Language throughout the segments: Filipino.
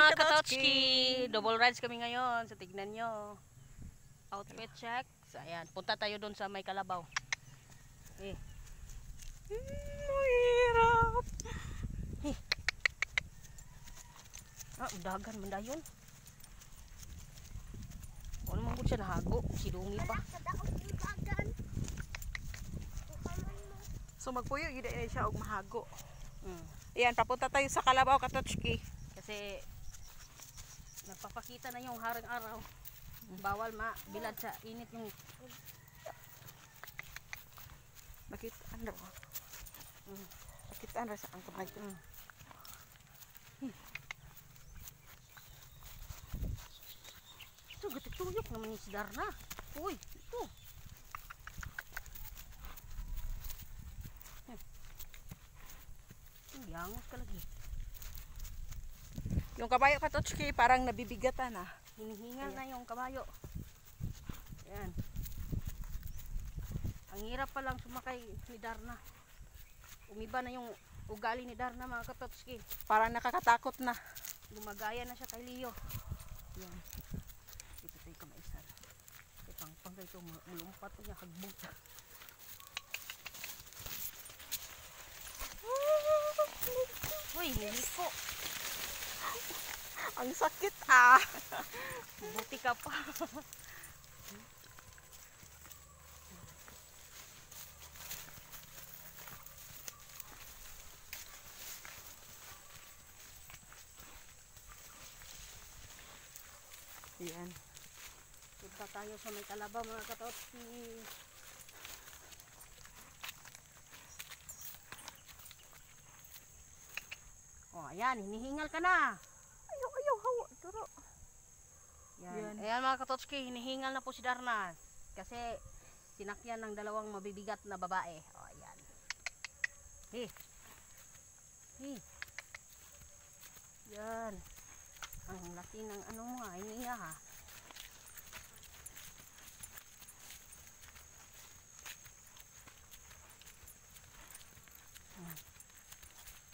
mga Katotski! Double rides kami ngayon. So tignan nyo. Outfit check. So ayan, punta tayo doon sa may kalabaw. Mahirap. Udagan man dayon. Ano man po siya nahago. Sidungi pa. So magpuyo, yun na siya og mahago. Ayan, papunta tayo sa kalabaw, Katotski. Kasi nagpapakita na yung harang araw. Bawal mabilad sa init yung Makitaan raw. Makitaan raw sa ang kamay ko. Ito, gatituyok naman yung si Darna. Uy, ito. Yangos ka lagi. Yung kabayo, Katotski, parang nabibigatan na. Hinihingal na yung kabayo. Ayan. Ang hirap pa lang sumakay ni Darna. Umiba na yung ugali ni Darna, mga Katotski. Parang nakakatakot na. Gumagaya na siya kay Leo. Yan. Dito tayo kamaisan. Pang ito, mulumpat niya, hagbog. Uy, niliko. Ang sakit Buti ka pa. Yan. Punta tayo sa may kalabaw, mga Katotski. Ayan, hinihingal ka na. Ayaw, hawa. Turo. Yan. Ayan, mga Katotski, hinihingal na po si Darna. Kasi sinakyan ng dalawang mabibigat na babae. Ayan. Yan. Ang laki ng ano mo nga, hininga ha.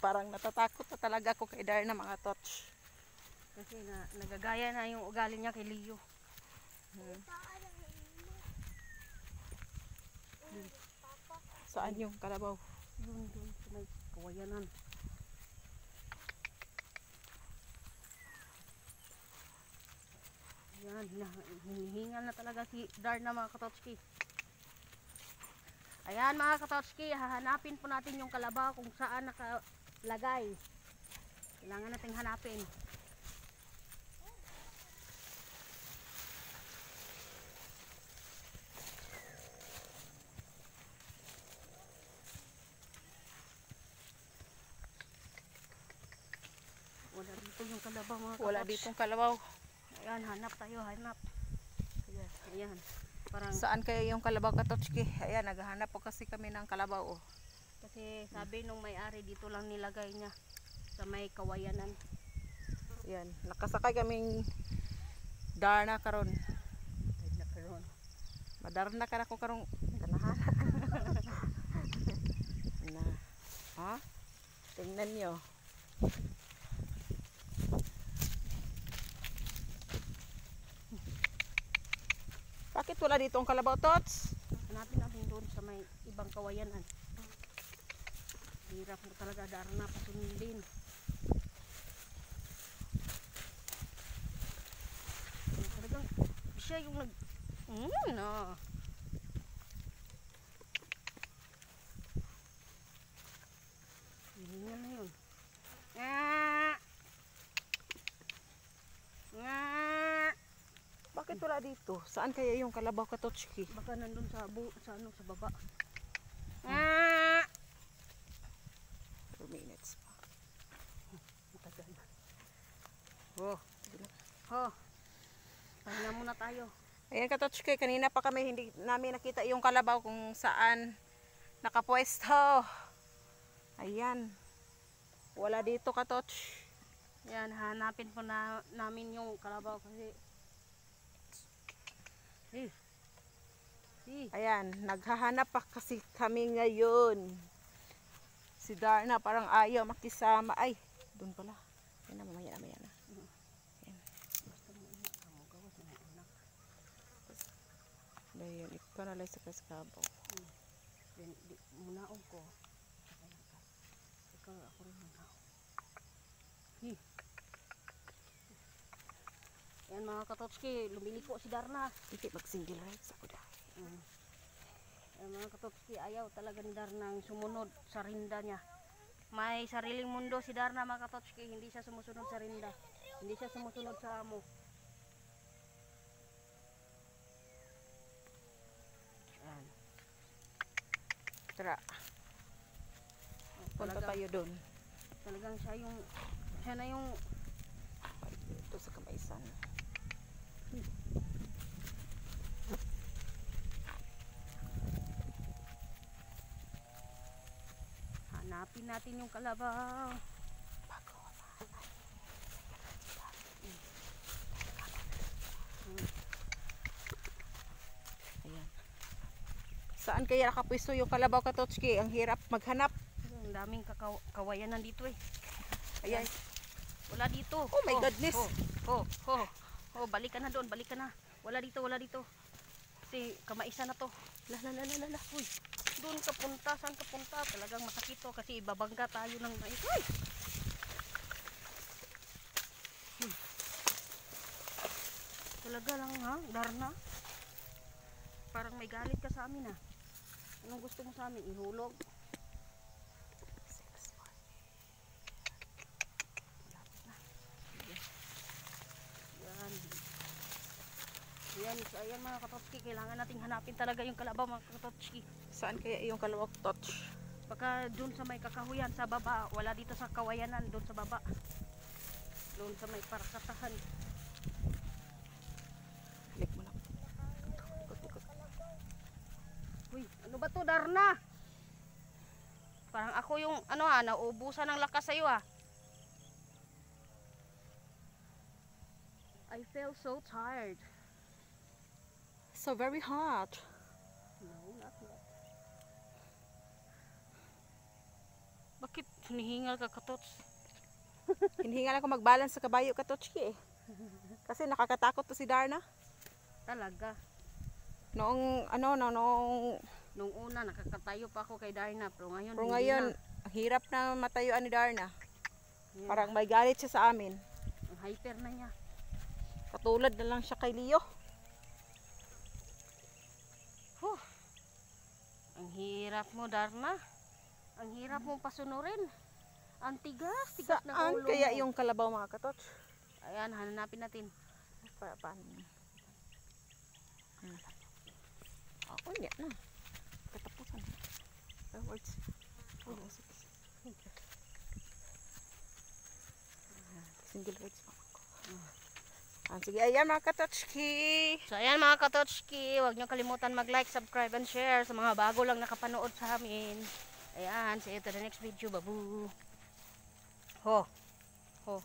Parang natatakot na talaga ako kay Darna, mga Tots. Kasi nagagaya na yung ugali niya kay Leo. Saan yung kalabaw? Yun, sa may kawayanan. Yan, hinihingal na talaga si Darna, mga Katotski. Ayan, mga Katotski, hahanapin po natin yung kalabaw kung saan nakalagay. Kailangan nating hanapin. Wala dito yung kalabaw, mga Katotski. Wala ditong kalabaw. Ayan, hanap tayo, hanap. Ayan. Parang, saan kaya yung kalabaw, Katotski? Ayan, naghahanap po kasi kami ng kalabaw. Kasi sabi nung may-ari, dito lang nilagay niya sa may kawayanan. Ayan, nakasakay kaming Darna karon. Madarna ka na ko karong ganahan. Ha? Tingnan nyo. Bakit wala dito ang kalabaw, Tots? Hanapin natin doon sa may ibang kawayanan. Hirap na talaga, Darna, pasundin. Talagang siya yung no. Hihingal na yun. Bakit wala dito? Saan kaya yung kalabaw, Katotski? Baka nandun sa baba. 4 minutes pa. Matagal na. Pahinga muna tayo. Ayan, Katotski, kanina pa kami hindi namin nakita yung kalabaw kung saan nakapwesto. Ayan. Wala dito, Katots. Ayan, hanapin po namin yung kalabaw kasi ayan, naghahanap pa kasi kami ngayon. Si Darna parang ayaw makisama. Ay, doon pala. Ayan na, mamaya na. walay sa kaskabaw. Then, munaog ko. Ikaw, ako rin munaog. Yan mga katotski, lumiliko si Darna. Hindi mag-single rights ako dahil. Yan mga katotski, ayaw talaga ni Darna ang sumunod sa rinda niya. May sariling mundo si Darna mga katotski, hindi siya sumusunod sa rinda. Hindi siya sumusunod sa amo. Yan. Tara, punta tayo doon. Talagang siya na yung Ito sa Kamaisan. hanapin natin yung kalabaw. Bago Ayan. Saan kaya nakapwesto yung kalabaw katotski? Ang hirap maghanap. Ang daming kawayanan dito eh. Ayan. Wala dito. Oh my goodness. Balik ka na doon, balik ka na. Wala dito. Kasi Kamaisan na to. La. Uy, doon ka punta, saan ka punta? Talagang masakit to kasi ibabangga tayo ng mais. Uy! Talaga lang ha, Darna. Parang may galit ka sa amin ha. Anong gusto mo sa amin? Ihulog? Ayan mga katotski, kailangan nating hanapin talaga yung kalabaw mga katotski. Saan kaya yung kalabaw touch? Baka dun sa may kakahuyan sa baba, wala dito sa kawayanan, dun sa baba. Dun sa may parakatahan. Balik mo na. Ikot. Uy, ano ba to Darna? Parang ako yung nauubusan ng lakas sa'yo I feel so tired. So very hot. No, not yet. Bakit hinihingal ka katots? Hinihingal ako mag-balance sa kabayo katotski eh. Kasi nakakatakot to si Darna. Talaga. Noong Nung una nakakatayo pa ako kay Darna, pero ngayon ang hirap na matayuan ni Darna. Yeah. Parang may galit siya sa amin. Ang hyper na niya. Katulad na lang siya kay Leo. Ang hirap mo Darna. Ang hirap mong pasunurin. Ang tigas ng Saan ulo kaya mo. yung kalabaw mga katots? Ayan, hanapin natin. Paano? Unya na. Katapusan. Words. Single words pa ako. Sige, ayan mga katotski. So ayan mga katotski, huwag nyo kalimutan mag-like, subscribe, and share sa mga bago lang nakapanood sa amin. Ayan, see you to the next video, babu.